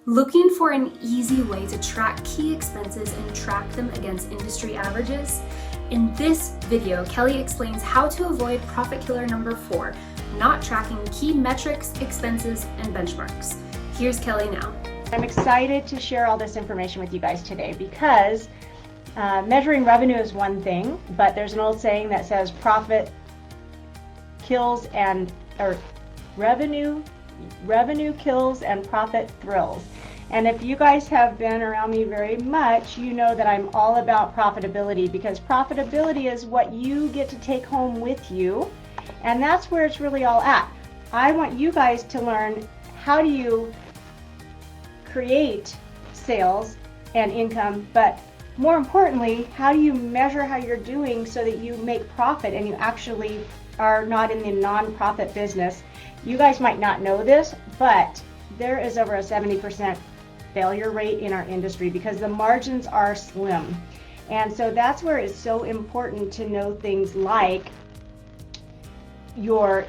Looking for an easy way to track key expenses and track them against industry averages? In this video, Kelly explains how to avoid profit killer number 4, not tracking key metrics, expenses, and benchmarks. Here's Kelly now. I'm excited to share all this information with you guys today because measuring revenue is one thing, but there's an old saying that says profit kills revenue kills and profit thrills. And if you guys have been around me very much, you know that I'm all about profitability, because profitability is what you get to take home with you, and that's where it's really all at. I want you guys to learn how do you create sales and income, but more importantly, how do you measure how you're doing so that you make profit and you actually are not in the non-profit business. You guys might not know this, but there is over a 70% failure rate in our industry because the margins are slim. And so that's where it's so important to know things like your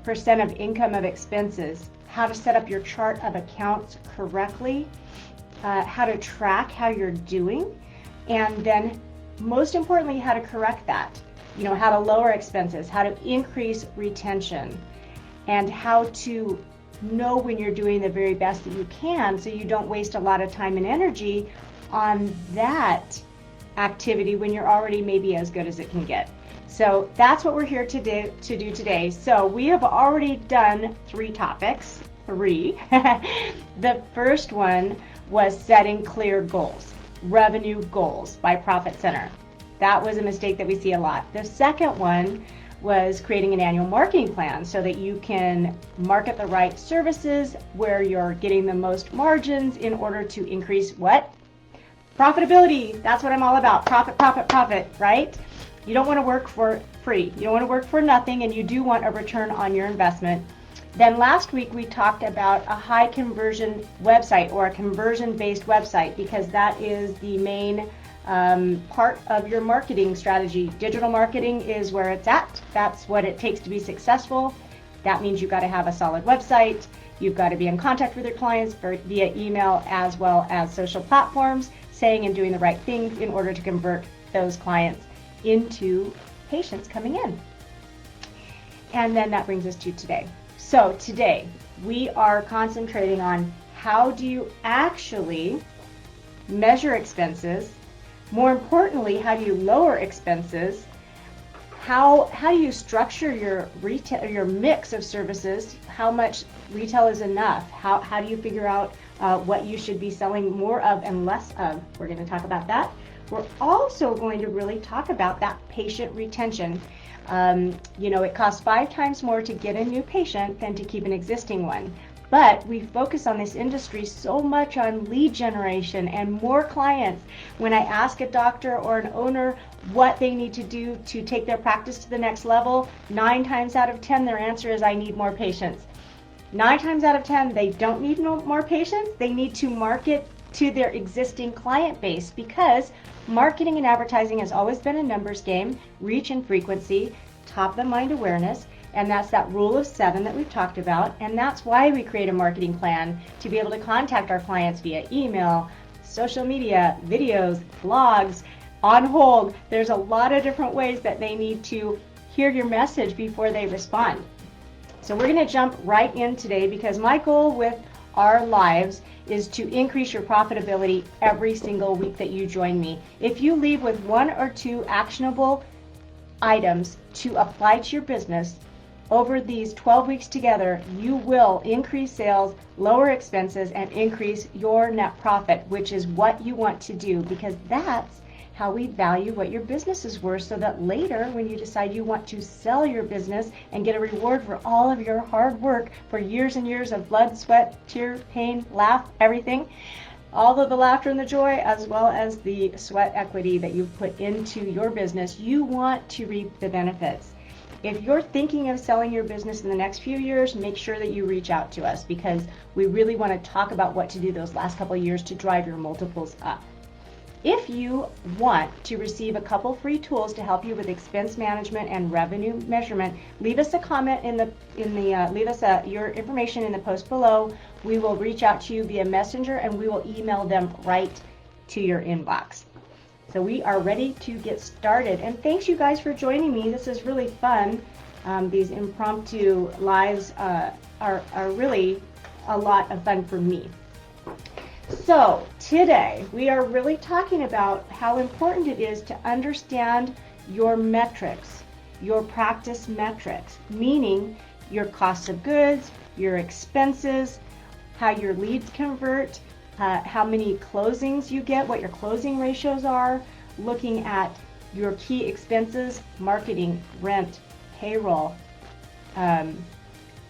percent of income of expenses, how to set up your chart of accounts correctly, how to track how you're doing, and then most importantly, how to correct that. You know, how to lower expenses, how to increase retention, and how to know when you're doing the very best that you can so you don't waste a lot of time and energy on that activity when you're already maybe as good as it can get. So that's what we're here to do today. So we have already done 3 topics. The first one was setting clear goals, revenue goals by profit center. That was a mistake that we see a lot. The second one was creating an annual marketing plan so that you can market the right services where you're getting the most margins in order to increase what? Profitability. That's what I'm all about. Profit, profit, profit, right? You don't want to work for free. You don't want to work for nothing, and you do want a return on your investment. Then last week we talked about a high conversion website or a conversion-based website, because that is the main part of your marketing strategy. Digital marketing is where it's at. That's what it takes to be successful. That means you've got to have a solid website. You've got to be in contact with your clients via email as well as social platforms, saying and doing the right things in order to convert those clients into patients coming in. And then that brings us to today. So today we are concentrating on how do you actually measure expenses. More importantly, how do you lower expenses? How do you structure your retail, your mix of services? How much retail is enough? How do you figure out what you should be selling more of and less of? We're going to talk about that. We're also going to really talk about that patient retention. You know, it costs 5 times more to get a new patient than to keep an existing one. But we focus on this industry so much on lead generation and more clients. When I ask a doctor or an owner what they need to do to take their practice to the next level, 9 times out of 10 their answer is I need more patients. 9 times out of 10 they don't need more patients. They need to market to their existing client base, because marketing and advertising has always been a numbers game, reach and frequency, top of the mind awareness. And that's that rule of 7 that we've talked about. And that's why we create a marketing plan, to be able to contact our clients via email, social media, videos, blogs, on hold. There's a lot of different ways that they need to hear your message before they respond. So we're going to jump right in today, because my goal with our lives is to increase your profitability every single week that you join me. If you leave with 1 or 2 actionable items to apply to your business, over these 12 weeks together, you will increase sales, lower expenses, and increase your net profit, which is what you want to do, because that's how we value what your business is worth, so that later when you decide you want to sell your business and get a reward for all of your hard work for years and years of blood, sweat, tear, pain, laugh, everything, all of the laughter and the joy, as well as the sweat equity that you've put into your business, you want to reap the benefits. If you're thinking of selling your business in the next few years, make sure that you reach out to us, because we really want to talk about what to do those last couple of years to drive your multiples up. If you want to receive a couple free tools to help you with expense management and revenue measurement, leave us a comment leave us your information in the post below. We will reach out to you via Messenger and we will email them right to your inbox. So we are ready to get started. And thanks you guys for joining me. This is really fun. These impromptu lives are really a lot of fun for me. So today we are really talking about how important it is to understand your metrics, your practice metrics, meaning your cost of goods, your expenses, how your leads convert, how many closings you get, what your closing ratios are, looking at your key expenses, marketing, rent, payroll,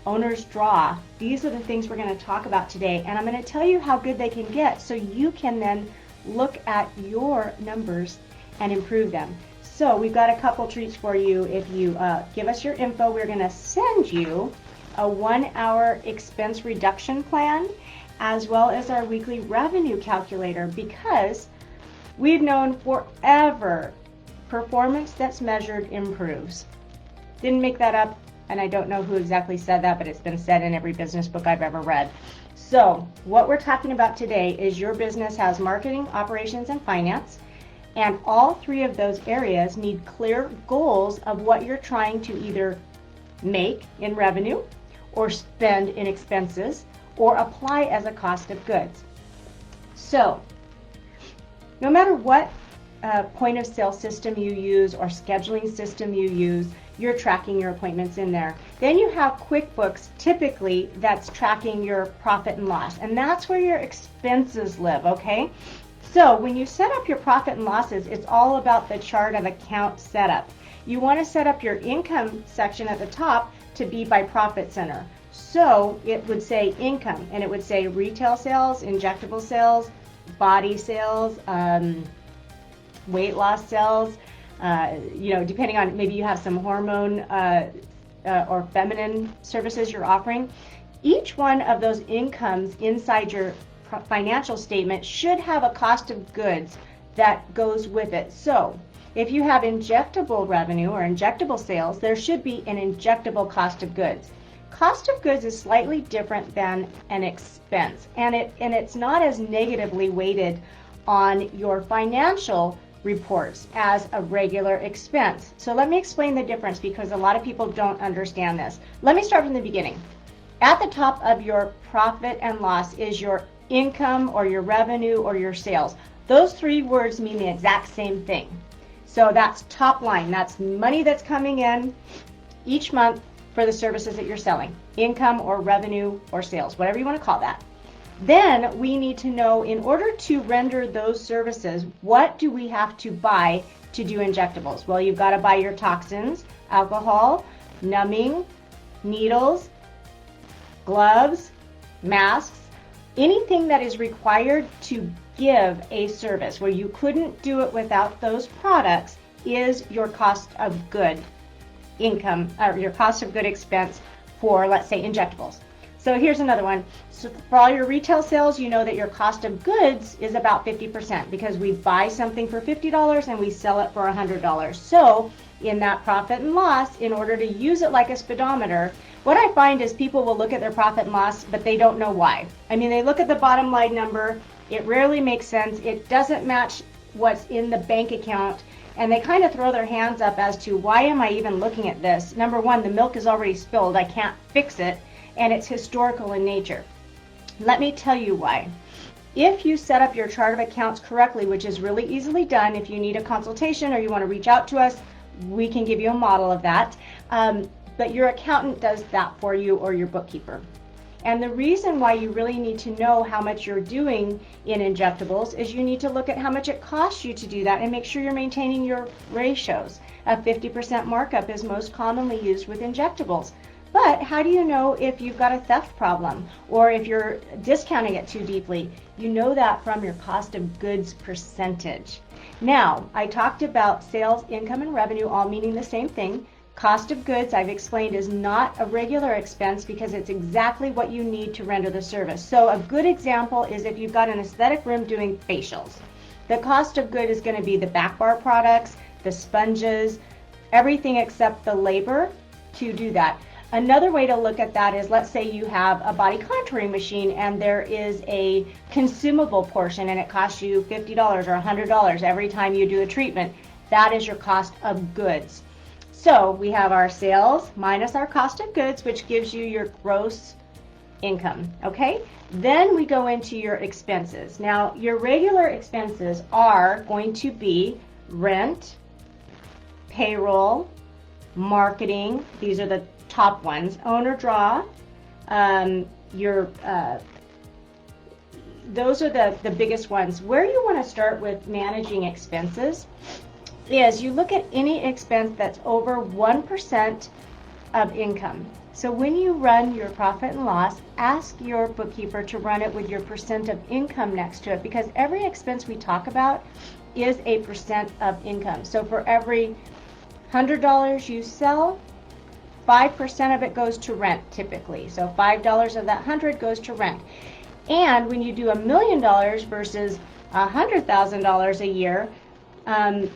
owner's draw. These are the things we're going to talk about today, and I'm going to tell you how good they can get so you can then look at your numbers and improve them. So we've got a couple treats for you. If you give us your info, we're going to send you a 1-hour expense reduction plan as well as our weekly revenue calculator, because we've known forever performance that's measured improves. Didn't make that up. And I don't know who exactly said that, but it's been said in every business book I've ever read. So what we're talking about today is your business has marketing, operations, and finance. And all three of those areas need clear goals of what you're trying to either make in revenue or spend in expenses or apply as a cost of goods. So no matter what point of sale system you use or scheduling system you use, you're tracking your appointments in there. Then you have QuickBooks, typically that's tracking your profit and loss, and that's where your expenses live, okay? So when you set up your profit and losses, it's all about the chart of account setup. You want to set up your income section at the top to be by profit center. So it would say income, and it would say retail sales, injectable sales, body sales, weight loss sales, depending on, maybe you have some hormone or feminine services you're offering. Each one of those incomes inside your financial statement should have a cost of goods that goes with it. So if you have injectable revenue or injectable sales, there should be an injectable cost of goods. Cost of goods is slightly different than an expense, and it's not as negatively weighted on your financial reports as a regular expense. So let me explain the difference, because a lot of people don't understand this. Let me start from the beginning. At the top of your profit and loss is your income or your revenue or your sales. Those three words mean the exact same thing. So that's top line. That's money that's coming in each month for the services that you're selling. Income or revenue or sales, whatever you want to call that. Then we need to know, in order to render those services, what do we have to buy to do injectables? Well, you've got to buy your toxins, alcohol, numbing, needles, gloves, masks, anything that is required to give a service where you couldn't do it without those products is your cost of good income, or your cost of good expense for, let's say, injectables. So here's another one. So for all your retail sales, you know that your cost of goods is about 50%, because we buy something for $50 and we sell it for $100. So in that profit and loss, in order to use it like a speedometer, what I find is people will look at their profit and loss, but they don't know why. I mean, they look at the bottom line number. It rarely makes sense. It doesn't match what's in the bank account. And they kind of throw their hands up as to, why am I even looking at this? Number one, the milk is already spilled. I can't fix it. And it's historical in nature. Let me tell you why. If you set up your chart of accounts correctly, which is really easily done, if you need a consultation or you want to reach out to us, we can give you a model of that. But your accountant does that for you, or your bookkeeper. And the reason why you really need to know how much you're doing in injectables is you need to look at how much it costs you to do that and make sure you're maintaining your ratios. A 50% markup is most commonly used with injectables. But how do you know if you've got a theft problem or if you're discounting it too deeply? You know that from your cost of goods percentage. Now, I talked about sales, income, and revenue all meaning the same thing. Cost of goods, I've explained, is not a regular expense because it's exactly what you need to render the service. So a good example is if you've got an aesthetic room doing facials. The cost of good is going to be the back bar products, the sponges, everything except the labor to do that. Another way to look at that is, let's say you have a body contouring machine and there is a consumable portion and it costs you $50 or $100 every time you do a treatment. That is your cost of goods. So we have our sales minus our cost of goods, which gives you your gross income, okay? Then we go into your expenses. Now, your regular expenses are going to be rent, payroll, marketing. These are the top ones. Owner draw, those are the biggest ones. Where you want to start with managing expenses is you look at any expense that's over 1% of income. So when you run your profit and loss, ask your bookkeeper to run it with your percent of income next to it, because every expense we talk about is a percent of income. So for every $100 you sell, 5% of it goes to rent typically. So $5 of that 100 goes to rent. And when you do $1 million versus $100,000 a year,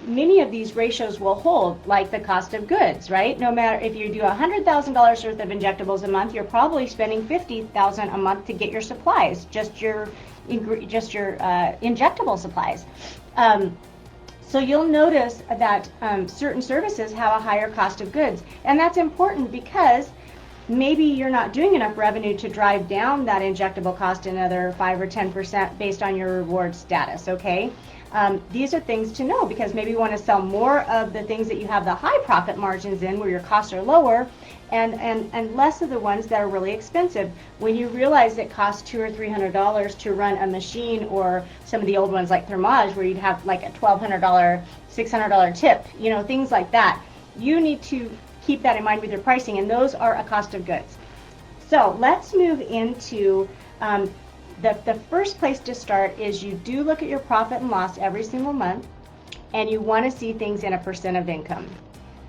many of these ratios will hold, like the cost of goods, right? No matter if you do $100,000 worth of injectables a month, you're probably spending $50,000 a month to get your supplies, just your injectable supplies. So you'll notice that certain services have a higher cost of goods, and that's important because maybe you're not doing enough revenue to drive down that injectable cost another 5 or 10% based on your reward status, okay? These are things to know, because maybe you want to sell more of the things that you have the high profit margins in, where your costs are lower, and less of the ones that are really expensive. When you realize it costs $200 or $300 to run a machine, or some of the old ones like Thermage, where you'd have like a $1,200, $600 tip, you know, things like that. You need to keep that in mind with your pricing, and those are a cost of goods. So let's move into the first place to start is you do look at your profit and loss every single month, and you want to see things in a percent of income.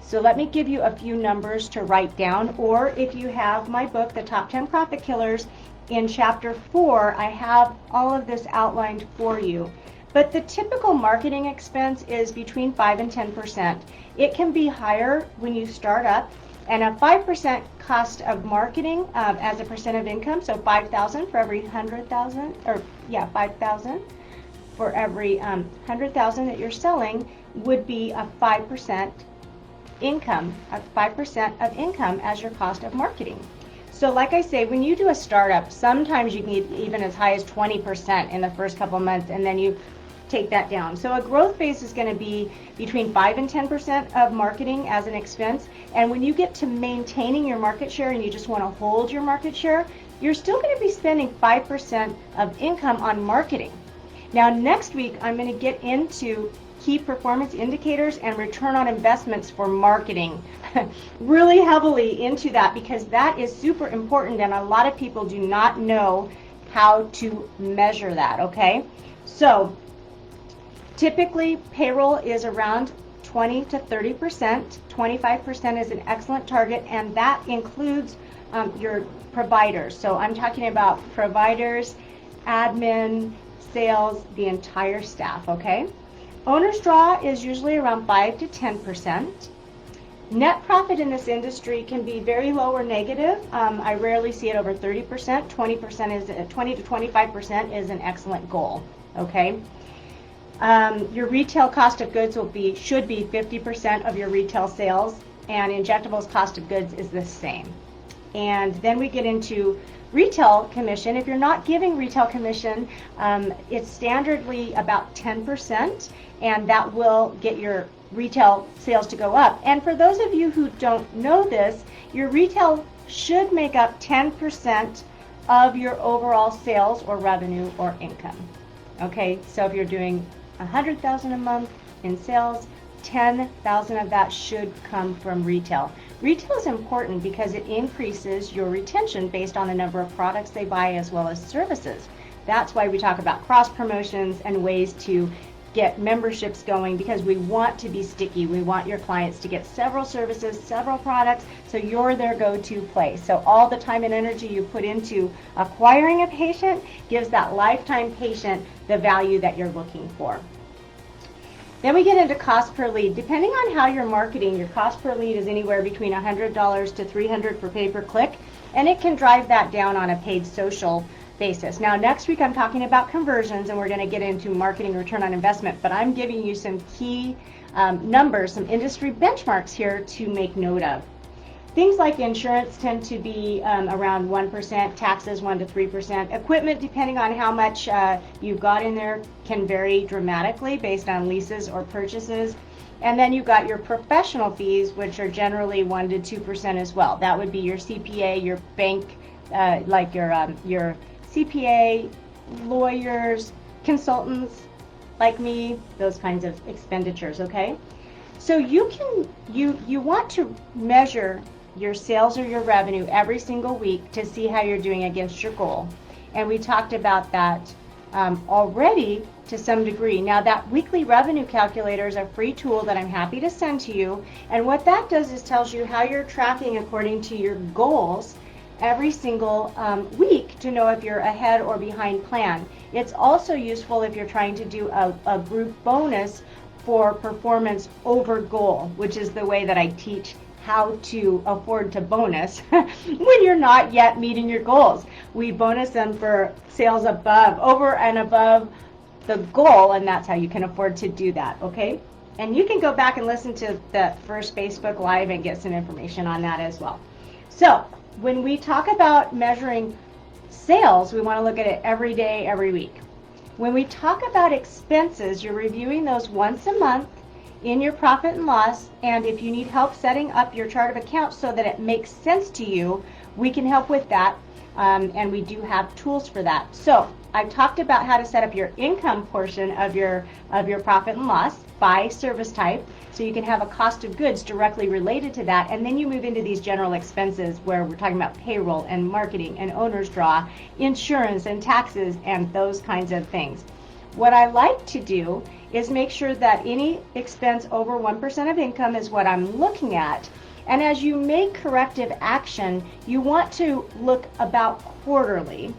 So let me give you a few numbers to write down, or if you have my book, The Top 10 Profit Killers, in chapter 4, I have all of this outlined for you. But the typical marketing expense is between 5 and 10%. It can be higher when you start up, and a 5% cost of marketing as a percent of income, so $5,000 for every 100,000, or yeah, $5,000 for every 100,000 that you're selling would be a 5% income, a 5% of income as your cost of marketing. So like I say, when you do a startup, sometimes you can get even as high as 20% in the first couple months, and then you take that down. So a growth phase is going to be between 5 and 10% of marketing as an expense. And when you get to maintaining your market share and you just want to hold your market share, you're still going to be spending 5% of income on marketing. Now next week, I'm going to get into key performance indicators and return on investments for marketing really heavily into that, because that is super important, and a lot of people do not know how to measure that, okay? So typically payroll is around 20 to 30%. 25% is an excellent target, and that includes your providers. So I'm talking about providers, admin, sales, the entire staff, okay? Owner's draw is usually around 5 to 10%. Net profit in this industry can be very low or negative. I rarely see it over 30%. 20 to 25% is an excellent goal, okay? Your retail cost of goods should be 50% of your retail sales, and injectables cost of goods is the same. And then we get into retail commission. If you're not giving retail commission, it's standardly about 10%, and that will get your retail sales to go up. And for those of you who don't know this, your retail should make up 10% of your overall sales or revenue or income. Okay, so if you're doing $100,000 a month in sales, 10,000 of that should come from retail. Retail is important because it increases your retention based on the number of products they buy as well as services. That's why we talk about cross promotions and ways to get memberships going, because we want to be sticky. We want your clients to get several services, several products, so you're their go-to place. So all the time and energy you put into acquiring a patient gives that lifetime patient the value that you're looking for. Then we get into cost per lead. Depending on how you're marketing, your cost per lead is anywhere between $100 to $300 for pay-per-click, and it can drive that down on a paid social basis. Now, next week I'm talking about conversions, and we're going to get into marketing return on investment, but I'm giving you some key numbers, some industry benchmarks here to make note of. Things like insurance tend to be around 1%, taxes 1 to 3%. Equipment, depending on how much you've got in there, can vary dramatically based on leases or purchases. And then you've got your professional fees, which are generally 1 to 2% as well. That would be your CPA, your bank, like your CPA, lawyers, consultants like me, those kinds of expenditures, okay? So you want to measure your sales or your revenue every single week to see how you're doing against your goal. And we talked about that already to some degree. Now, that weekly revenue calculator is a free tool that I'm happy to send to you. And what that does is tells you how you're tracking according to your goals every single week to know if you're ahead or behind plan. It's also useful if you're trying to do a group bonus for performance over goal, which is the way that I teach how to afford to bonus when you're not yet meeting your goals. We bonus them for sales over and above the goal, and that's how you can afford to do that, okay? And you can go back and listen to the first Facebook Live and get some information on that as well. So when we talk about measuring sales, we want to look at it every day, every week. When we talk about expenses, you're reviewing those once a month in your profit and loss, and if you need help setting up your chart of accounts so that it makes sense to you, we can help with that, and we do have tools for that. So I've talked about how to set up your income portion of your profit and loss by service type, so you can have a cost of goods directly related to that, and then you move into these general expenses where we're talking about payroll and marketing and owner's draw, insurance and taxes and those kinds of things. What I like to do is make sure that any expense over 1% of income is what I'm looking at. And as you make corrective action, you want to look about quarterly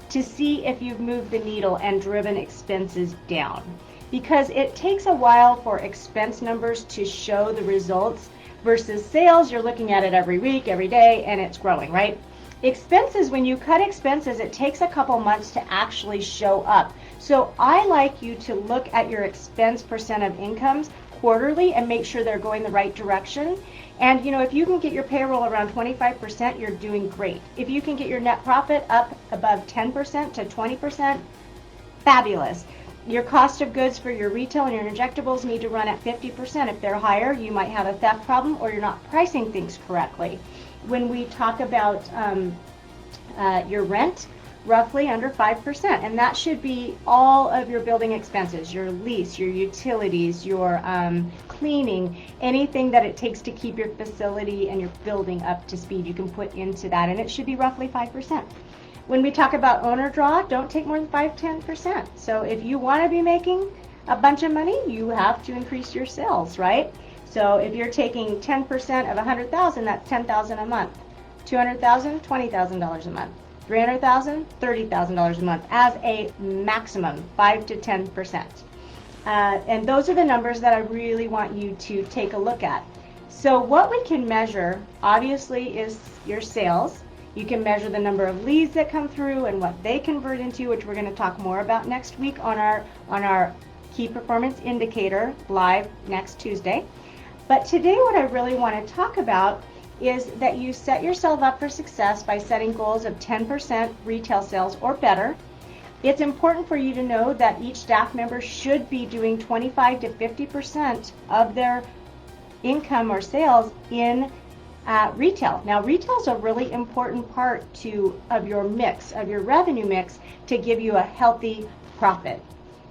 to see if you've moved the needle and driven expenses down. Because it takes a while for expense numbers to show the results versus sales. You're looking at it every week, every day, and it's growing, right? Expenses, when you cut expenses, it takes a couple months to actually show up. So I like you to look at your expense percent of incomes quarterly and make sure they're going the right direction. And you know, if you can get your payroll around 25%, you're doing great. If you can get your net profit up above 10% to 20%, fabulous. Your cost of goods for your retail and your injectables need to run at 50%. If they're higher, you might have a theft problem or you're not pricing things correctly. When we talk about your rent, roughly under 5%, and that should be all of your building expenses, your lease, your utilities, your cleaning, anything that it takes to keep your facility and your building up to speed, you can put into that, and it should be roughly 5%. When we talk about owner draw, don't take more than 5-10%. So if you want to be making a bunch of money, you have to increase your sales, right? So if you're taking 10% of 100,000, that's 10,000 a month. 200,000, $20,000 a month. 300,000, $30,000 a month as a maximum, 5 to 10%. And those are the numbers that I really want you to take a look at. So what we can measure, obviously, is your sales. You can measure the number of leads that come through and what they convert into, which we're going to talk more about next week on our key performance indicator live next Tuesday. But today what I really want to talk about is that you set yourself up for success by setting goals of 10% retail sales or better. It's important for you to know that each staff member should be doing 25 to 50% of their income or sales in retail. Now, retail is a really important part of your mix, of your revenue mix, to give you a healthy profit.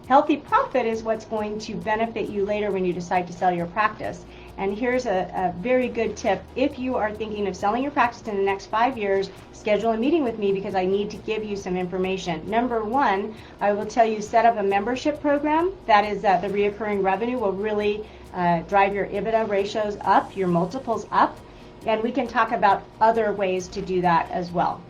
Healthy profit is what's going to benefit you later when you decide to sell your practice. And here's a very good tip. If you are thinking of selling your practice in the next 5 years, schedule a meeting with me because I need to give you some information. Number one, I will tell you set up a membership program. That is the reoccurring revenue will really drive your EBITDA ratios up, your multiples up, and we can talk about other ways to do that as well.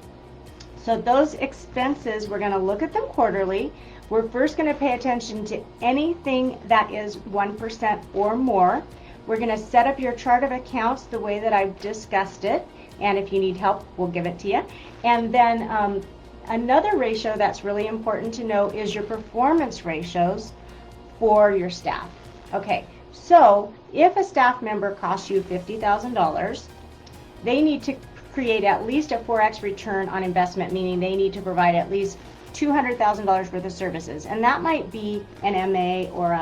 So those expenses, we're going to look at them quarterly. We're first going to pay attention to anything that is 1% or more. We're going to set up your chart of accounts the way that I've discussed it. And if you need help, we'll give it to you. And then another ratio that's really important to know is your performance ratios for your staff. Okay, so if a staff member costs you $50,000, they need to create at least a 4x return on investment, meaning they need to provide at least $200,000 worth of services. And that might be an MA or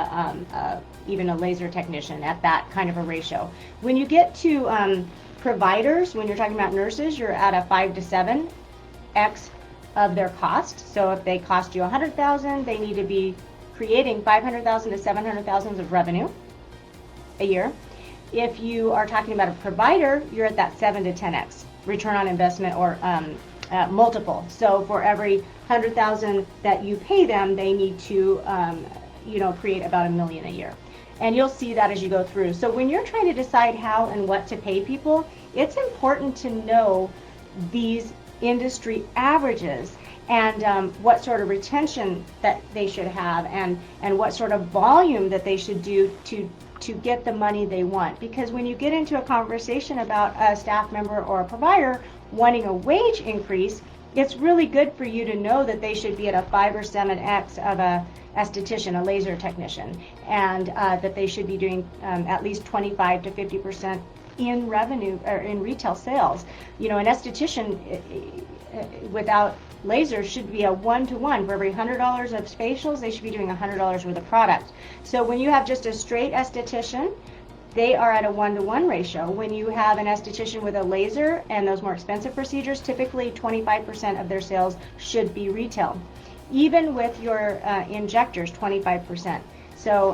even a laser technician at that kind of a ratio. When you get to providers, when you're talking about nurses, you're at a 5 to 7x of their cost. So if they cost you $100,000, they need to be creating $500,000 to $700,000 of revenue a year. If you are talking about a provider, you're at that 7 to 10x return on investment or multiple. So for every $100,000 that you pay them, they need to create about $1 million a year. And you'll see that as you go through. So when you're trying to decide how and what to pay people, it's important to know these industry averages and what sort of retention that they should have and what sort of volume that they should do to get the money they want. Because when you get into a conversation about a staff member or a provider wanting a wage increase, it's really good for you to know that they should be at a 5 or 7x of a esthetician, a laser technician, and that they should be doing at least 25 to 50% in revenue or in retail sales. You know, an esthetician without lasers should be a 1-to-1. For every $100 of facials, they should be doing $100 worth of product. So when you have just a straight esthetician, they are at a 1-to-1 ratio. When you have an esthetician with a laser and those more expensive procedures, typically 25% of their sales should be retail. Even with your injectors, 25%. So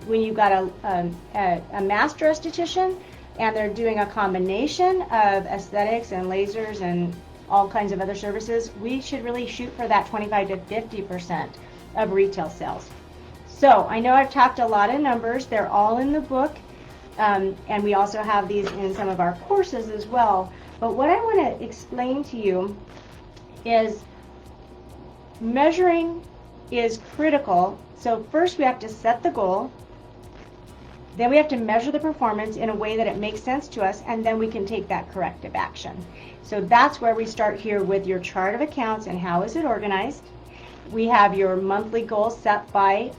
when you've got a master esthetician and they're doing a combination of aesthetics and lasers and all kinds of other services, we should really shoot for that 25 to 50% of retail sales. So I know I've talked a lot of numbers. They're all in the book. And we also have these in some of our courses as well. But what I want to explain to you is measuring is critical. So first we have to set the goal. Then we have to measure the performance in a way that it makes sense to us, and then we can take that corrective action. So that's where we start here with your chart of accounts and how is it organized. We have your monthly goal set by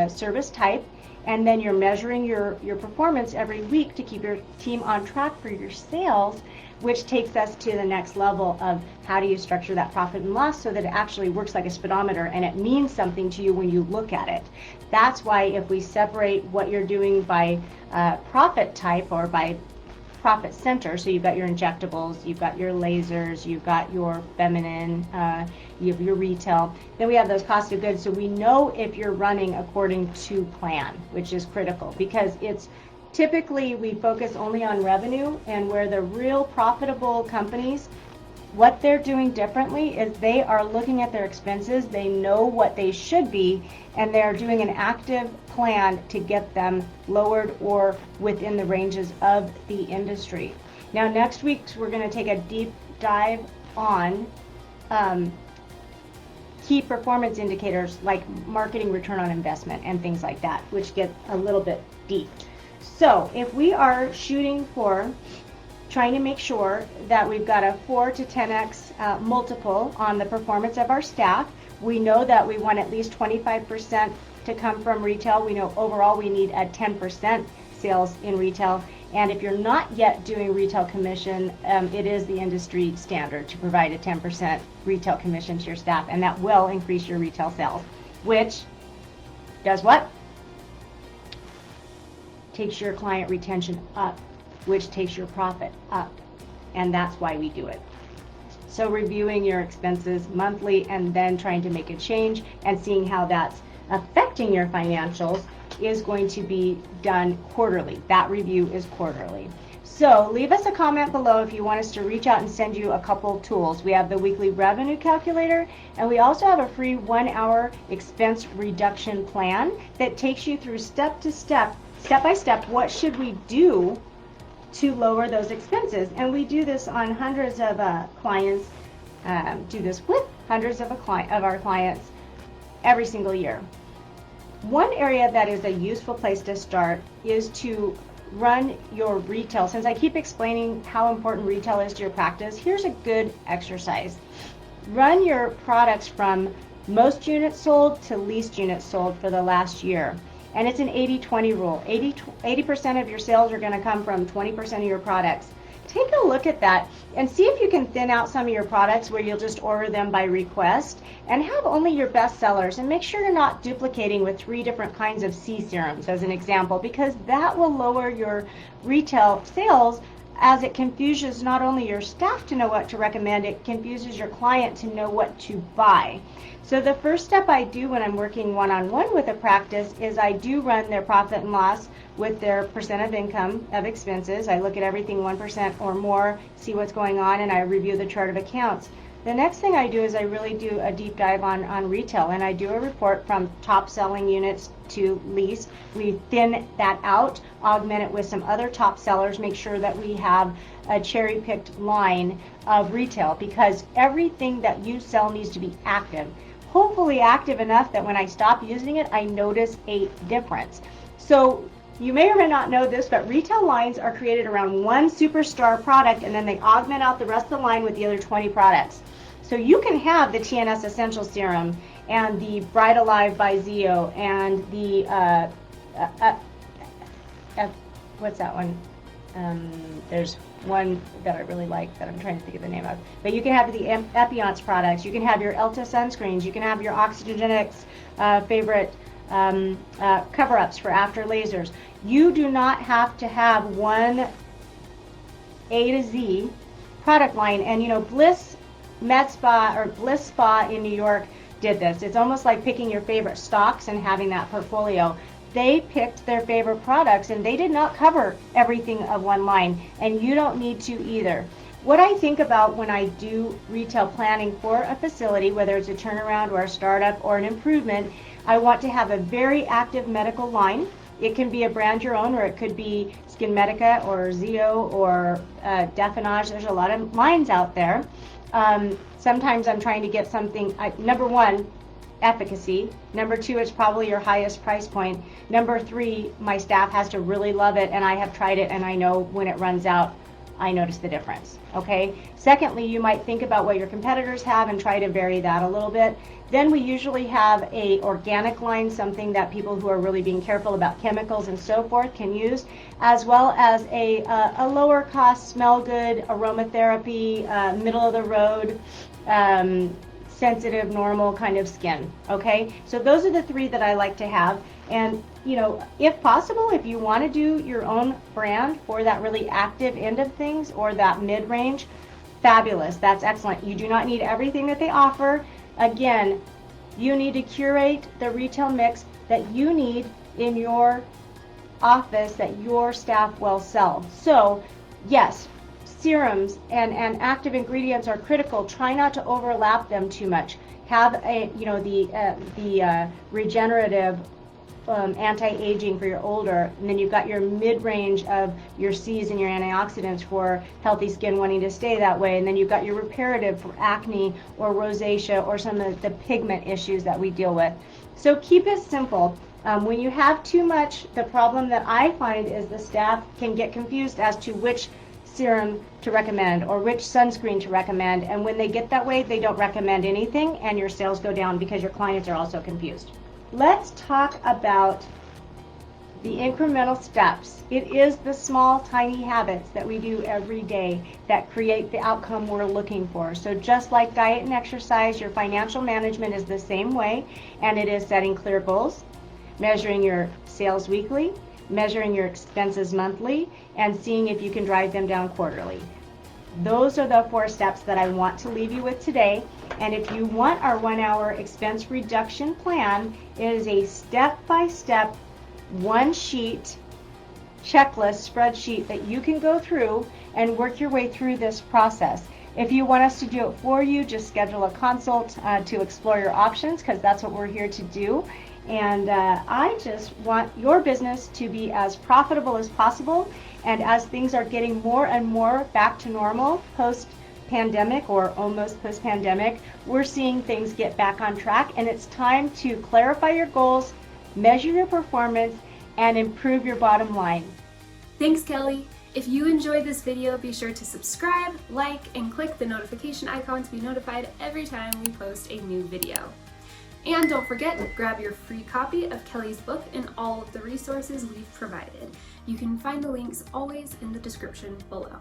service type, and then you're measuring your performance every week to keep your team on track for your sales, which takes us to the next level of how do you structure that profit and loss so that it actually works like a speedometer and it means something to you when you look at it. That's why if we separate what you're doing by profit type or by profit center, so you've got your injectables, you've got your lasers, you've got your feminine, you have your retail, then we have those cost of goods, so we know if you're running according to plan, which is critical because it's typically we focus only on revenue, and where the real profitable companies, what they're doing differently is they are looking at their expenses, they know what they should be, and they're doing an active plan to get them lowered or within the ranges of the industry. Now next week we're going to take a deep dive on key performance indicators like marketing return on investment and things like that, which get a little bit deep. So if we are shooting for trying to make sure that we've got a 4 to 10x multiple on the performance of our staff, we know that we want at least 25% to come from retail. We know overall we need a 10% sales in retail. And if you're not yet doing retail commission, it is the industry standard to provide a 10% retail commission to your staff, and that will increase your retail sales, which does what? Takes your client retention up, which takes your profit up, and that's why we do it. So reviewing your expenses monthly and then trying to make a change and seeing how that's affecting your financials is going to be done quarterly. That review is quarterly. So leave us a comment below if you want us to reach out and send you a couple tools. We have the weekly revenue calculator, and we also have a free 1-hour expense reduction plan that takes you through step by step, what should we do to lower those expenses. And we do this on hundreds of clients do this with hundreds of our clients every single year. One area that is a useful place to start is to run your retail. Since I keep explaining how important retail is to your practice, here's a good exercise. Run your products from most units sold to least units sold for the last year. And it's an 80-20 rule. 80% of your sales are going to come from 20% of your products. Take a look at that and see if you can thin out some of your products where you'll just order them by request and have only your best sellers, and make sure you're not duplicating with 3 different kinds of C serums as an example, because that will lower your retail sales as it confuses not only your staff to know what to recommend, it confuses your client to know what to buy. So the first step I do when I'm working one-on-one with a practice is I do run their profit and loss with their percent of income of expenses. I look at everything 1% or more, see what's going on, and I review the chart of accounts. The next thing I do is I really do a deep dive on retail, and I do a report from top selling units to least. We thin that out, augment it with some other top sellers, make sure that we have a cherry-picked line of retail, because everything that you sell needs to be active. Hopefully active enough that when I stop using it, I notice a difference. So you may or may not know this, but retail lines are created around one superstar product, and then they augment out the rest of the line with the other 20 products. So you can have the TNS Essential Serum and the Bright Alive by Zeo and the, what's that one? There's one that I really like that I'm trying to think of the name of. But you can have the Epionce products, you can have your Elta sunscreens, you can have your Oxygenics favorite cover-ups for after lasers. You do not have to have one A to Z product line. And you know, Bliss MedSpa or Bliss Spa in New York did this. It's almost like picking your favorite stocks and having that portfolio. They picked their favorite products and they did not cover everything of one line, and you don't need to either. What I think about when I do retail planning for a facility, whether it's a turnaround or a startup or an improvement, I want to have a very active medical line. It can be a brand your own, or it could be Skin Medica or Zeo or Definage. There's a lot of lines out there. Sometimes I'm trying to get something, number one, efficacy. Number two, it's probably your highest price point. Number three, my staff has to really love it, and I have tried it and I know when it runs out, I notice the difference. Okay. Secondly, you might think about what your competitors have and try to vary that a little bit. Then we usually have a organic line, something that people who are really being careful about chemicals and so forth can use, as well as a lower cost, smell good, aromatherapy, middle of the road, sensitive, normal kind of skin. Okay, so those are the 3 that I like to have. And you know, if possible, if you want to do your own brand for that really active end of things or that mid-range, fabulous, that's excellent. You do not need everything that they offer. Again, you need to curate the retail mix that you need in your office that your staff will sell. So yes, serums and active ingredients are critical. Try not to overlap them too much. Have a, you know, the regenerative anti-aging for your older, and then you've got your mid-range of your C's and your antioxidants for healthy skin wanting to stay that way, and then you've got your reparative for acne or rosacea or some of the pigment issues that we deal with. So keep it simple. When you have too much, the problem that I find is the staff can get confused as to which serum to recommend or which sunscreen to recommend, and when they get that way, they don't recommend anything, and your sales go down because your clients are also confused. Let's talk about the incremental steps. It is the small, tiny habits that we do every day that create the outcome we're looking for. So just like diet and exercise, your financial management is the same way, and it is setting clear goals, measuring your sales weekly, measuring your expenses monthly, and seeing if you can drive them down quarterly. Those are the 4 steps that I want to leave you with today. And if you want our 1-hour expense reduction plan, it is a step-by-step, 1-sheet checklist spreadsheet that you can go through and work your way through this process. If you want us to do it for you, just schedule a consult to explore your options, because that's what we're here to do. And I just want your business to be as profitable as possible. And as things are getting more and more back to normal post post-pandemic or almost post-pandemic, we're seeing things get back on track, and it's time to clarify your goals, measure your performance, and improve your bottom line. Thanks, Kelly. If you enjoyed this video, be sure to subscribe, like, and click the notification icon to be notified every time we post a new video. And don't forget, grab your free copy of Kelly's book and all of the resources we've provided. You can find the links always in the description below.